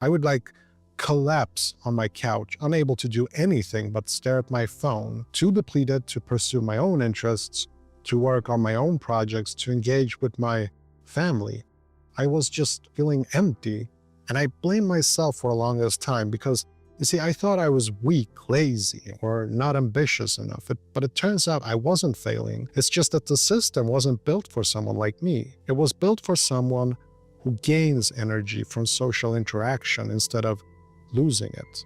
I would like collapse on my couch, unable to do anything but stare at my phone, too depleted to pursue my own interests, to work on my own projects, to engage with my family. I was just feeling empty, and I blamed myself for the longest time because, you see, I thought I was weak, lazy, or not ambitious enough, but it turns out I wasn't failing. It's just that the system wasn't built for someone like me. It was built for someone who gains energy from social interaction instead of losing it.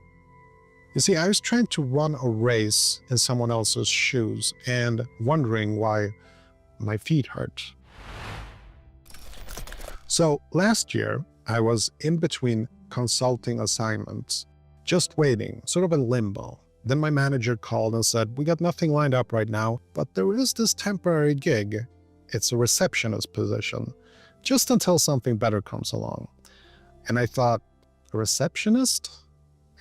You see, I was trying to run a race in someone else's shoes and wondering why my feet hurt. So last year, I was in between consulting assignments, just waiting, sort of in limbo. Then my manager called and said, "We got nothing lined up right now, but there is this temporary gig. It's a receptionist position, just until something better comes along." And I thought, a receptionist?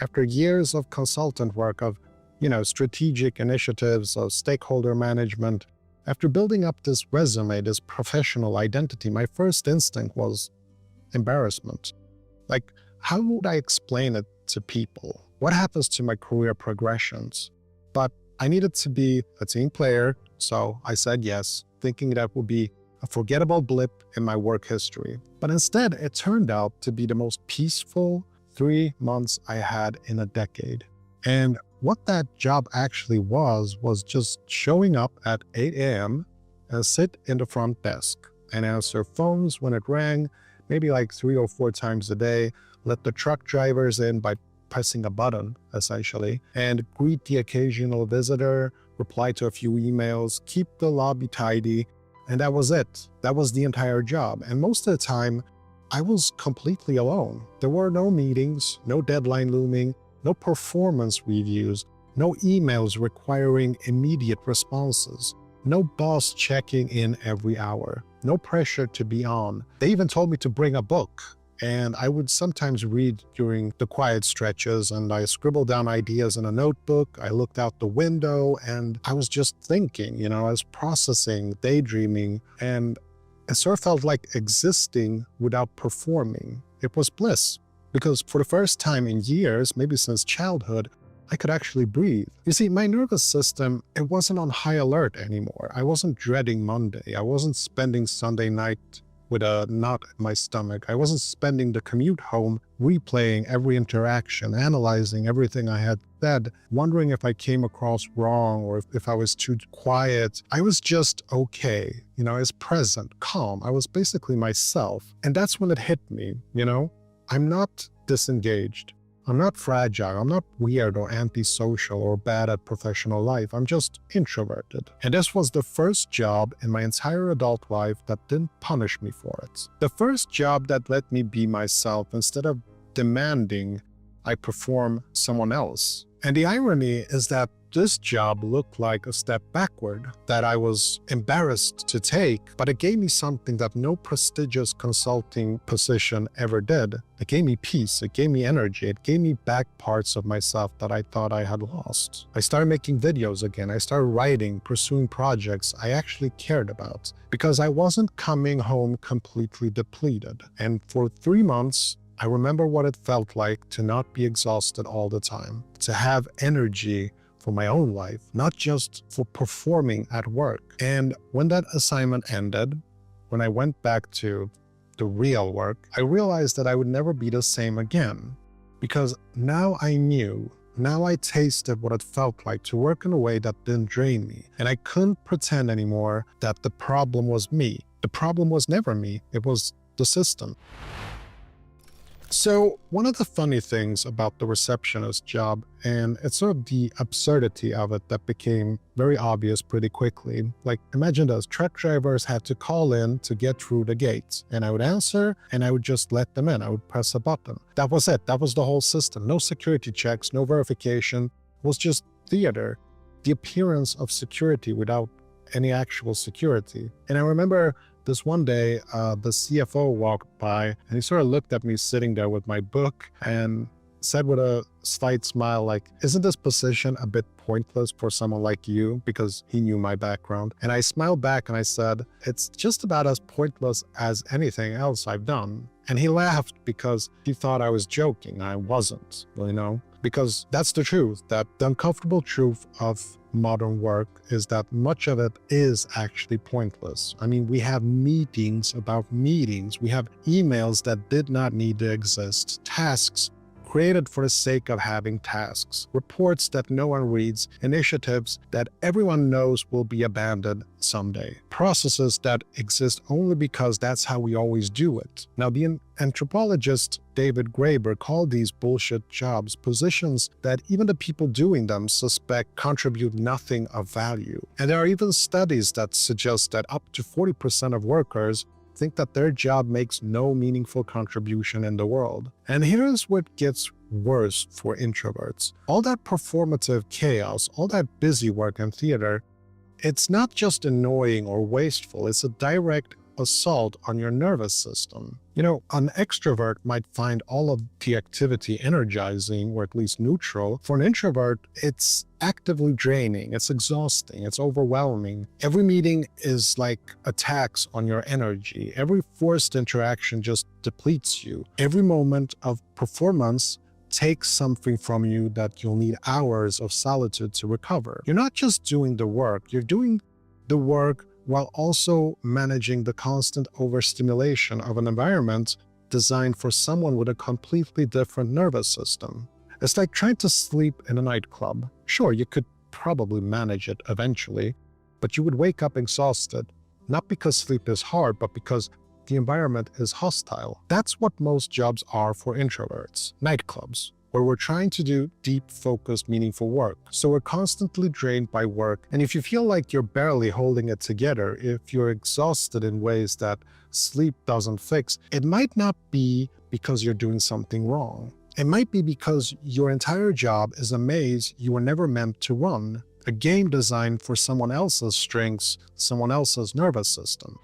After years of consultant work, of, strategic initiatives, of stakeholder management, after building up this resume, this professional identity, my first instinct was embarrassment. Like, how would I explain it to people? What happens to my career progressions? But I needed to be a team player, so I said yes, thinking that would be a forgettable blip in my work history. But instead, it turned out to be the most peaceful 3 months I had in a decade. And what that job actually was just showing up at 8 a.m. and sit in the front desk and answer phones when it rang, maybe like 3 or 4 times a day, let the truck drivers in by pressing a button, essentially, and greet the occasional visitor, reply to a few emails, keep the lobby tidy, and that was it. That was the entire job. And most of the time, I was completely alone. There were no meetings, no deadline looming, no performance reviews, no emails requiring immediate responses, no boss checking in every hour, no pressure to be on. They even told me to bring a book, and I would sometimes read during the quiet stretches, and I scribbled down ideas in a notebook. I looked out the window, and I was just thinking, I was processing, daydreaming, and it sort of felt like existing without performing. It was bliss, because for the first time in years, maybe since childhood, I could actually breathe. You see, my nervous system, it wasn't on high alert anymore. I wasn't dreading Monday. I wasn't spending Sunday night with a knot in my stomach. I wasn't spending the commute home replaying every interaction, analyzing everything I had said, wondering if I came across wrong or if I was too quiet. I was just okay, I was present, calm. I was basically myself. And that's when it hit me, I'm not disengaged. I'm not fragile. I'm not weird or antisocial or bad at professional life. I'm just introverted. And this was the first job in my entire adult life that didn't punish me for it. The first job that let me be myself instead of demanding I perform someone else. And the irony is that this job looked like a step backward that I was embarrassed to take, but it gave me something that no prestigious consulting position ever did. It gave me peace, it gave me energy, it gave me back parts of myself that I thought I had lost. I started making videos again, I started writing, pursuing projects I actually cared about, because I wasn't coming home completely depleted. And for 3 months, I remember what it felt like to not be exhausted all the time, to have energy for my own life, not just for performing at work. And when that assignment ended, when I went back to the real work, I realized that I would never be the same again. Because now I knew, now I tasted what it felt like to work in a way that didn't drain me. And I couldn't pretend anymore that the problem was me. The problem was never me, it was the system. So one of the funny things about the receptionist job, and it's sort of the absurdity of it that became very obvious pretty quickly. Like, imagine those truck drivers had to call in to get through the gates, and I would answer and I would just let them in. I would press a button. That was it. That was the whole system. No security checks, no verification. It was just theater. The appearance of security without any actual security. And I remember this one day, the CFO walked by and he sort of looked at me sitting there with my book, and said with a slight smile, like, isn't this position a bit pointless for someone like you? Because he knew my background. And I smiled back and I said, it's just about as pointless as anything else I've done. And he laughed because he thought I was joking. I wasn't, because that's the truth, that the uncomfortable truth of modern work is that much of it is actually pointless. I mean, we have meetings about meetings. We have emails that did not need to exist, tasks created for the sake of having tasks, reports that no one reads, initiatives that everyone knows will be abandoned someday, processes that exist only because that's how we always do it. Now, the anthropologist David Graeber called these bullshit jobs positions that even the people doing them suspect contribute nothing of value. And there are even studies that suggest that up to 40% of workers think that their job makes no meaningful contribution in the world. And here's what gets worse for introverts. All that performative chaos, all that busy work and theater, it's not just annoying or wasteful, it's a direct assault on your nervous system. An extrovert might find all of the activity energizing or at least neutral. For an introvert, it's actively draining, it's exhausting, it's overwhelming. Every meeting is like a tax on your energy. Every forced interaction just depletes you. Every moment of performance takes something from you that you'll need hours of solitude to recover. You're not just doing the work, you're doing the work while also managing the constant overstimulation of an environment designed for someone with a completely different nervous system. It's like trying to sleep in a nightclub. Sure, you could probably manage it eventually, but you would wake up exhausted, not because sleep is hard, but because the environment is hostile. That's what most jobs are for introverts, nightclubs, where we're trying to do deep, focused, meaningful work. So we're constantly drained by work. And if you feel like you're barely holding it together, if you're exhausted in ways that sleep doesn't fix, it might not be because you're doing something wrong. It might be because your entire job is a maze you were never meant to run, a game designed for someone else's strengths, someone else's nervous system.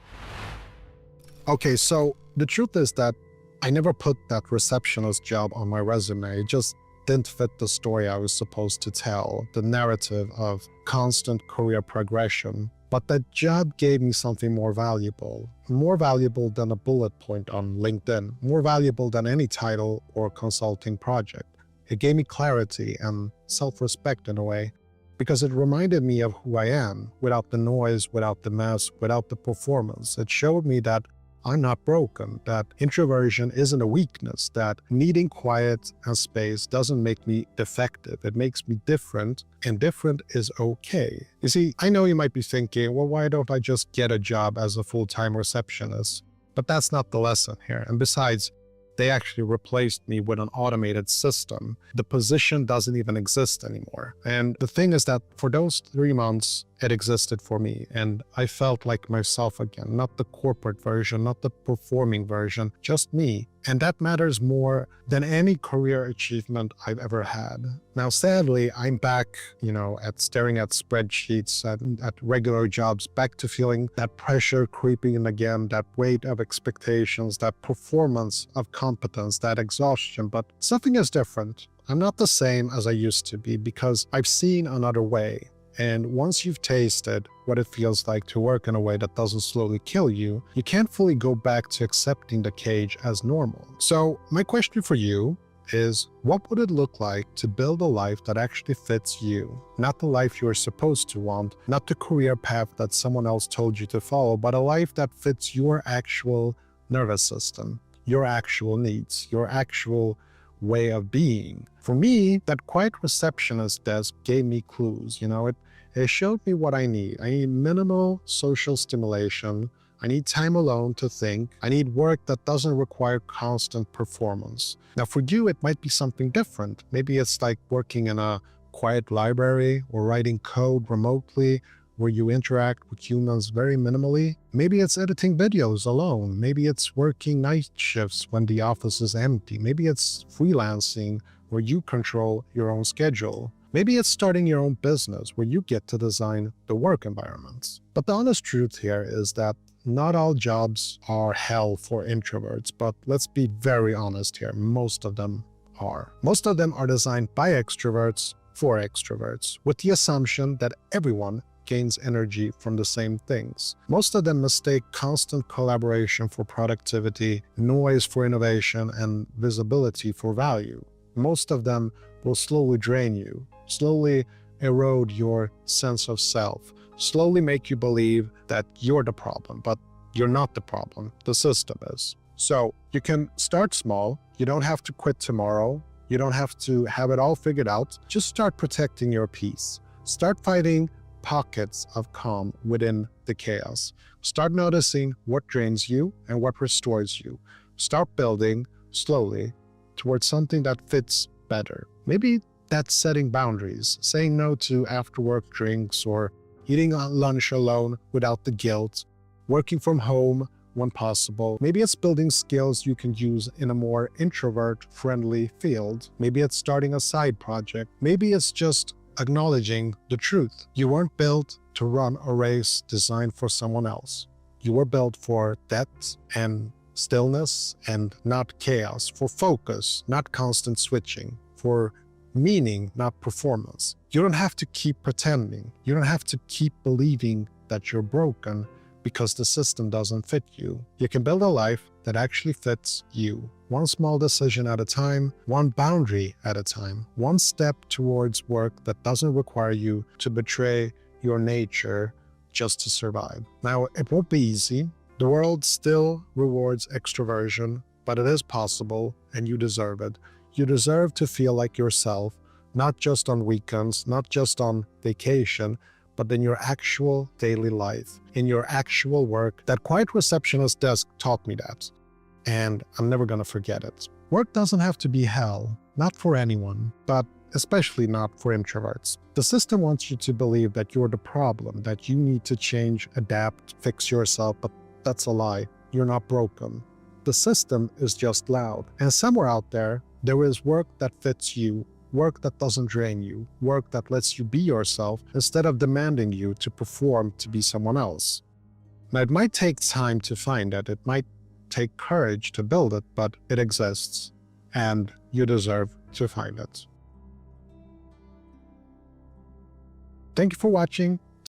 Okay, so the truth is that I never put that receptionist job on my resume. It just didn't fit the story I was supposed to tell, the narrative of constant career progression. But that job gave me something more valuable than a bullet point on LinkedIn, more valuable than any title or consulting project. It gave me clarity and self-respect in a way, because it reminded me of who I am, without the noise, without the mess, without the performance. It showed me that I'm not broken, that introversion isn't a weakness, that needing quiet and space doesn't make me defective. It makes me different, and different is okay. You see, I know you might be thinking, well, why don't I just get a job as a full-time receptionist? But that's not the lesson here. And besides, they actually replaced me with an automated system. The position doesn't even exist anymore. And the thing is that for those 3 months, it existed for me, and I felt like myself again, not the corporate version, not the performing version, just me. And that matters more than any career achievement I've ever had. Now, sadly, I'm back, at staring at spreadsheets, at regular jobs, back to feeling that pressure creeping in again, that weight of expectations, that performance of competence, that exhaustion. But something is different. I'm not the same as I used to be because I've seen another way. And once you've tasted what it feels like to work in a way that doesn't slowly kill you, you can't fully go back to accepting the cage as normal. So my question for you is, what would it look like to build a life that actually fits you? Not the life you're supposed to want, not the career path that someone else told you to follow, but a life that fits your actual nervous system, your actual needs, your actual way of being. For me, that quiet receptionist desk gave me clues. It showed me what I need. I need minimal social stimulation. I need time alone to think. I need work that doesn't require constant performance. Now, for you, it might be something different. Maybe it's like working in a quiet library or writing code remotely, where you interact with humans very minimally. Maybe it's editing videos alone. Maybe it's working night shifts when the office is empty. Maybe it's freelancing where you control your own schedule. Maybe it's starting your own business where you get to design the work environments. But the honest truth here is that not all jobs are hell for introverts, but let's be very honest here, most of them are. Most of them are designed by extroverts for extroverts, with the assumption that everyone gains energy from the same things. Most of them mistake constant collaboration for productivity, noise for innovation, and visibility for value. Most of them will slowly drain you, slowly erode your sense of self, slowly make you believe that you're the problem, but you're not the problem, the system is. So you can start small. You don't have to quit tomorrow. You don't have to have it all figured out. Just start protecting your peace. Start finding pockets of calm within the chaos. Start noticing what drains you and what restores you. Start building slowly towards something that fits better. Maybe that's setting boundaries, saying no to after-work drinks, or eating lunch alone without the guilt, working from home when possible. Maybe it's building skills you can use in a more introvert-friendly field. Maybe it's starting a side project. Maybe it's just acknowledging the truth. You weren't built to run a race designed for someone else. You were built for depth and stillness and not chaos, for focus, not constant switching, for meaning, not performance. You don't have to keep pretending. You don't have to keep believing that you're broken because the system doesn't fit you. You can build a life that actually fits you. One small decision at a time, one boundary at a time, one step towards work that doesn't require you to betray your nature just to survive. Now, it won't be easy. The world still rewards extroversion, but it is possible, and you deserve it. You deserve to feel like yourself, not just on weekends, not just on vacation, but in your actual daily life, in your actual work. That quiet receptionist desk taught me that, and I'm never gonna forget it. Work doesn't have to be hell, not for anyone, but especially not for introverts. The system wants you to believe that you're the problem, that you need to change, adapt, fix yourself, but that's a lie. You're not broken. The system is just loud, and somewhere out there is work that fits you, work that doesn't drain you, work that lets you be yourself instead of demanding you to perform to be someone else. Now, it might take time to find it, it might take courage to build it, but it exists, and you deserve to find it. Thank you for watching.